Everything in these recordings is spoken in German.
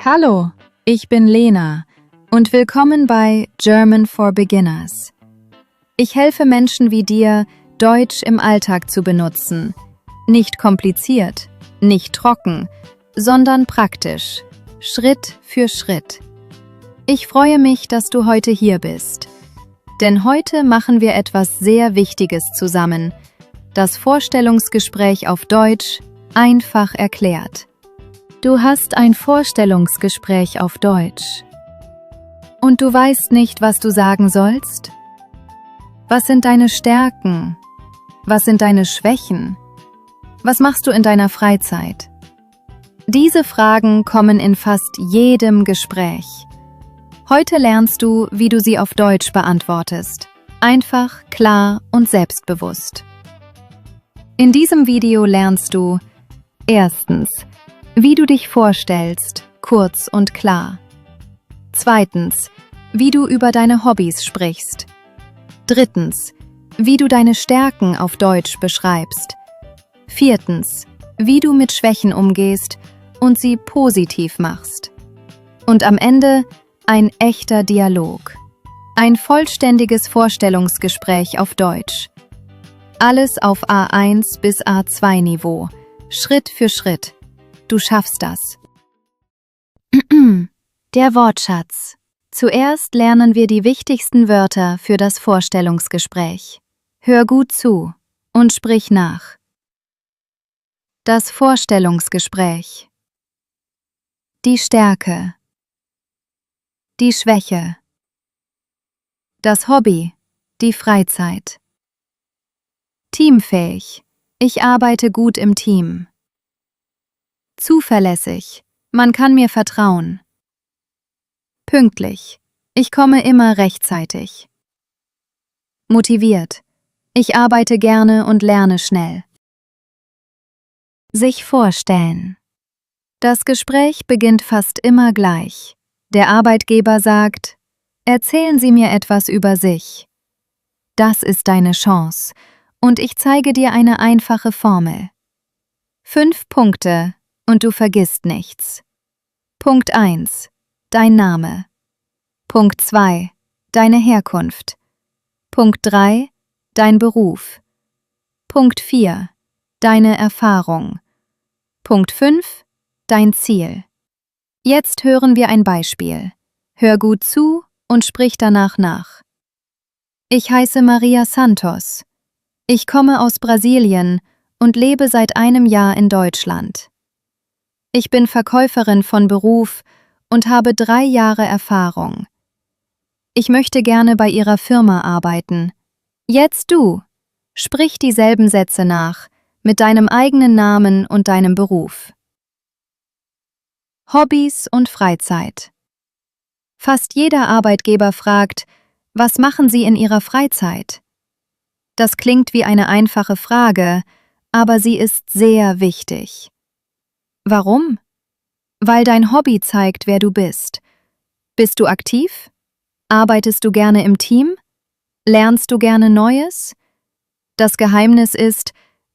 Hallo, ich bin Lena und willkommen bei German for Beginners. Ich helfe Menschen wie dir, Deutsch im Alltag zu benutzen. Nicht kompliziert, nicht trocken, sondern praktisch, Schritt für Schritt. Ich freue mich, dass du heute hier bist. Denn heute machen wir etwas sehr Wichtiges zusammen. Das Vorstellungsgespräch auf Deutsch einfach erklärt. Du hast ein Vorstellungsgespräch auf Deutsch. Und du weißt nicht, was du sagen sollst? Was sind deine Stärken? Was sind deine Schwächen? Was machst du in deiner Freizeit? Diese Fragen kommen in fast jedem Gespräch. Heute lernst du, wie du sie auf Deutsch beantwortest. Einfach, klar und selbstbewusst. In diesem Video lernst du erstens, wie du dich vorstellst, kurz und klar. Zweitens, wie du über deine Hobbys sprichst. Drittens, wie du deine Stärken auf Deutsch beschreibst. Viertens, wie du mit Schwächen umgehst und sie positiv machst. Und am Ende ein echter Dialog. Ein vollständiges Vorstellungsgespräch auf Deutsch. Alles auf A1 bis A2 Niveau, Schritt für Schritt. Du schaffst das. Der Wortschatz. Zuerst lernen wir die wichtigsten Wörter für das Vorstellungsgespräch. Hör gut zu und sprich nach. Das Vorstellungsgespräch. Die Stärke. Die Schwäche. Das Hobby. Die Freizeit. Teamfähig. Ich arbeite gut im Team. Zuverlässig. Man kann mir vertrauen. Pünktlich. Ich komme immer rechtzeitig. Motiviert. Ich arbeite gerne und lerne schnell. Sich vorstellen. Das Gespräch beginnt fast immer gleich. Der Arbeitgeber sagt: Erzählen Sie mir etwas über sich. Das ist deine Chance und ich zeige dir eine einfache Formel. 5 Punkte und du vergisst nichts. Punkt 1. Dein Name. Punkt 2. Deine Herkunft. Punkt 3. Dein Beruf. Punkt 4. Deine Erfahrung. Punkt 5. Dein Ziel. Jetzt hören wir ein Beispiel. Hör gut zu und sprich danach nach. Ich heiße Maria Santos. Ich komme aus Brasilien und lebe seit einem Jahr in Deutschland. Ich bin Verkäuferin von Beruf und habe 3 Jahre Erfahrung. Ich möchte gerne bei Ihrer Firma arbeiten. Jetzt du. Sprich dieselben Sätze nach, mit deinem eigenen Namen und deinem Beruf. Hobbys und Freizeit. Fast jeder Arbeitgeber fragt: Was machen Sie in Ihrer Freizeit? Das klingt wie eine einfache Frage, aber sie ist sehr wichtig. Warum? Weil dein Hobby zeigt, wer du bist. Bist du aktiv? Arbeitest du gerne im Team? Lernst du gerne Neues? Das Geheimnis ist: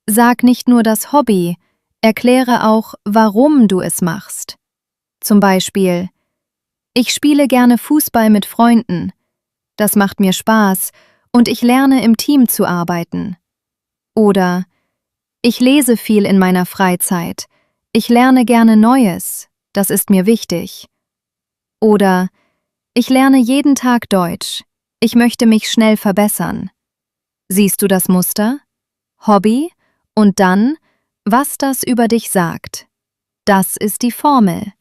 Sag nicht nur das Hobby, erkläre auch, warum du es machst. Zum Beispiel: Ich spiele gerne Fußball mit Freunden. Das macht mir Spaß und ich lerne im Team zu arbeiten. Oder: Ich lese viel in meiner Freizeit. Ich lerne gerne Neues. Das ist mir wichtig. Oder: Ich lerne jeden Tag Deutsch. Ich möchte mich schnell verbessern. Siehst du das Muster? Hobby und dann, was das über dich sagt. Das ist die Formel.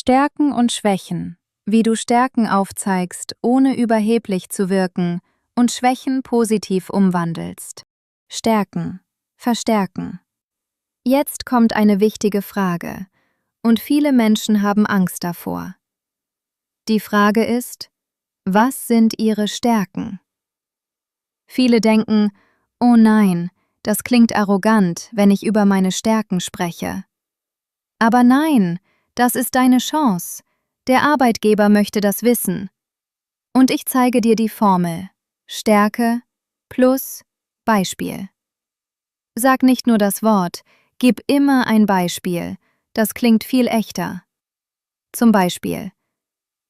Stärken und Schwächen. Wie du Stärken aufzeigst, ohne überheblich zu wirken und Schwächen positiv umwandelst. Stärken. Verstärken. Jetzt kommt eine wichtige Frage, und viele Menschen haben Angst davor. Die Frage ist: Was sind ihre Stärken? Viele denken: Oh nein, das klingt arrogant, wenn ich über meine Stärken spreche. Aber nein, das ist deine Chance. Der Arbeitgeber möchte das wissen. Und ich zeige dir die Formel: Stärke plus Beispiel. Sag nicht nur das Wort, gib immer ein Beispiel. Das klingt viel echter. Zum Beispiel: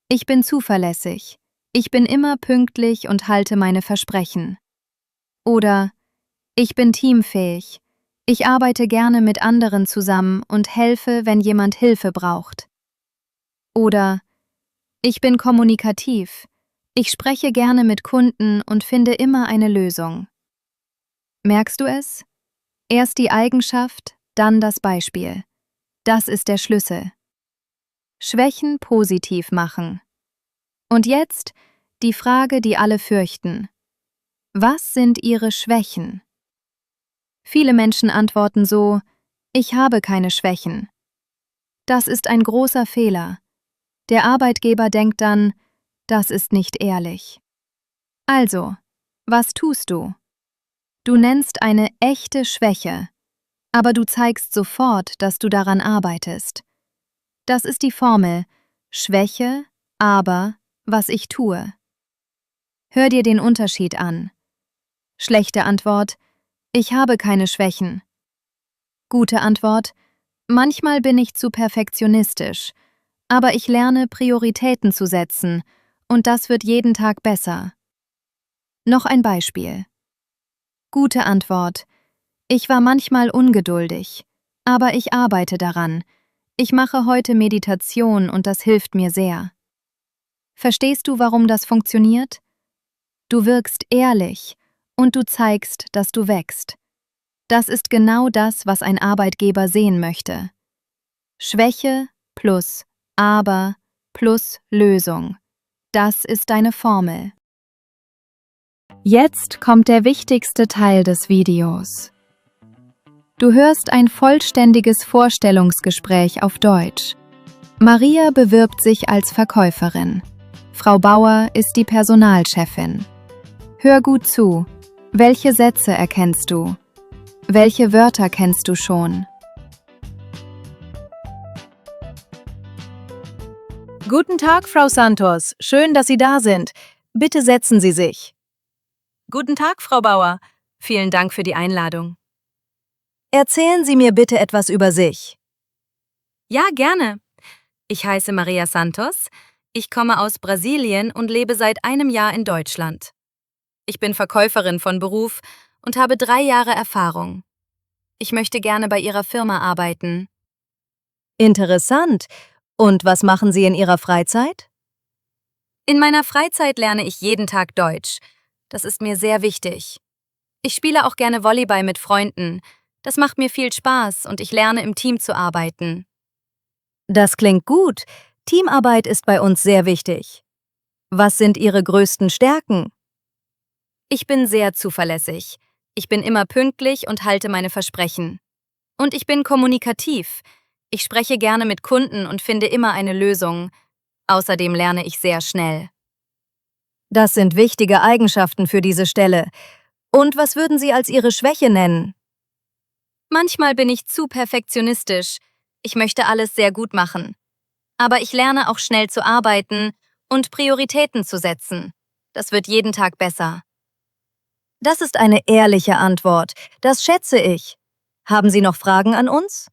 Ich bin zuverlässig. Ich bin immer pünktlich und halte meine Versprechen. Oder: Ich bin teamfähig. Ich arbeite gerne mit anderen zusammen und helfe, wenn jemand Hilfe braucht. Oder: Ich bin kommunikativ. Ich spreche gerne mit Kunden und finde immer eine Lösung. Merkst du es? Erst die Eigenschaft, dann das Beispiel. Das ist der Schlüssel. Schwächen positiv machen. Und jetzt die Frage, die alle fürchten. Was sind ihre Schwächen? Viele Menschen antworten so: Ich habe keine Schwächen. Das ist ein großer Fehler. Der Arbeitgeber denkt dann: Das ist nicht ehrlich. Also, was tust du? Du nennst eine echte Schwäche, aber du zeigst sofort, dass du daran arbeitest. Das ist die Formel: Schwäche, aber was ich tue. Hör dir den Unterschied an. Schlechte Antwort: Ich habe keine Schwächen. Gute Antwort: Manchmal bin ich zu perfektionistisch, aber ich lerne, Prioritäten zu setzen, und das wird jeden Tag besser. Noch ein Beispiel. Gute Antwort: Ich war manchmal ungeduldig, aber ich arbeite daran. Ich mache heute Meditation und das hilft mir sehr. Verstehst du, warum das funktioniert? Du wirkst ehrlich und du zeigst, dass du wächst. Das ist genau das, was ein Arbeitgeber sehen möchte. Schwäche plus aber plus Lösung. Das ist deine Formel. Jetzt kommt der wichtigste Teil des Videos. Du hörst ein vollständiges Vorstellungsgespräch auf Deutsch. Maria bewirbt sich als Verkäuferin. Frau Bauer ist die Personalchefin. Hör gut zu. Welche Sätze erkennst du? Welche Wörter kennst du schon? Guten Tag, Frau Santos. Schön, dass Sie da sind. Bitte setzen Sie sich. Guten Tag, Frau Bauer. Vielen Dank für die Einladung. Erzählen Sie mir bitte etwas über sich. Ja, gerne. Ich heiße Maria Santos. Ich komme aus Brasilien und lebe seit einem Jahr in Deutschland. Ich bin Verkäuferin von Beruf und habe 3 Jahre Erfahrung. Ich möchte gerne bei Ihrer Firma arbeiten. Interessant. Und was machen Sie in Ihrer Freizeit? In meiner Freizeit lerne ich jeden Tag Deutsch. Das ist mir sehr wichtig. Ich spiele auch gerne Volleyball mit Freunden. Das macht mir viel Spaß und ich lerne, im Team zu arbeiten. Das klingt gut. Teamarbeit ist bei uns sehr wichtig. Was sind Ihre größten Stärken? Ich bin sehr zuverlässig. Ich bin immer pünktlich und halte meine Versprechen. Und ich bin kommunikativ. Ich spreche gerne mit Kunden und finde immer eine Lösung. Außerdem lerne ich sehr schnell. Das sind wichtige Eigenschaften für diese Stelle. Und was würden Sie als Ihre Schwäche nennen? Manchmal bin ich zu perfektionistisch. Ich möchte alles sehr gut machen. Aber ich lerne auch schnell zu arbeiten und Prioritäten zu setzen. Das wird jeden Tag besser. Das ist eine ehrliche Antwort. Das schätze ich. Haben Sie noch Fragen an uns?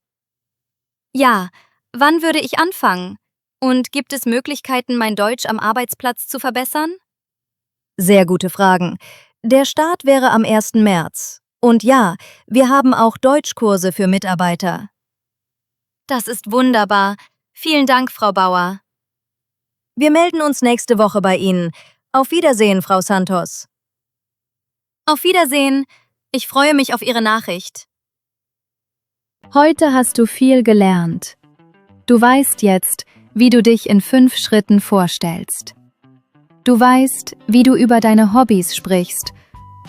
Ja, wann würde ich anfangen? Und gibt es Möglichkeiten, mein Deutsch am Arbeitsplatz zu verbessern? Sehr gute Fragen. Der Start wäre am 1. März. Und ja, wir haben auch Deutschkurse für Mitarbeiter. Das ist wunderbar. Vielen Dank, Frau Bauer. Wir melden uns nächste Woche bei Ihnen. Auf Wiedersehen, Frau Santos. Auf Wiedersehen. Ich freue mich auf Ihre Nachricht. Heute hast du viel gelernt. Du weißt jetzt, wie du dich in 5 Schritten vorstellst. Du weißt, wie du über deine Hobbys sprichst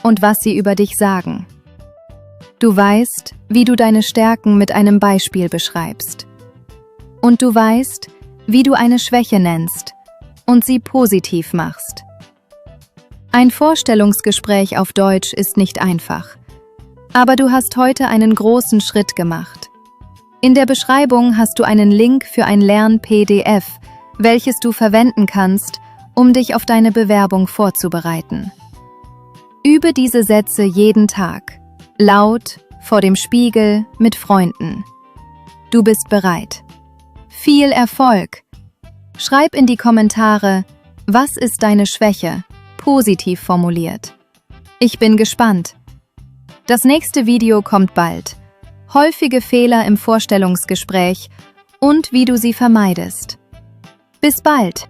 und was sie über dich sagen. Du weißt, wie du deine Stärken mit einem Beispiel beschreibst. Und du weißt, wie du eine Schwäche nennst und sie positiv machst. Ein Vorstellungsgespräch auf Deutsch ist nicht einfach. Aber du hast heute einen großen Schritt gemacht. In der Beschreibung hast du einen Link für ein Lern-PDF, welches du verwenden kannst, um dich auf deine Bewerbung vorzubereiten. Übe diese Sätze jeden Tag, laut, vor dem Spiegel, mit Freunden. Du bist bereit. Viel Erfolg Schreib in die Kommentare, was ist deine Schwäche, positiv formuliert. Ich bin gespannt. Das nächste Video kommt bald. Häufige Fehler im Vorstellungsgespräch und wie du sie vermeidest. Bis bald!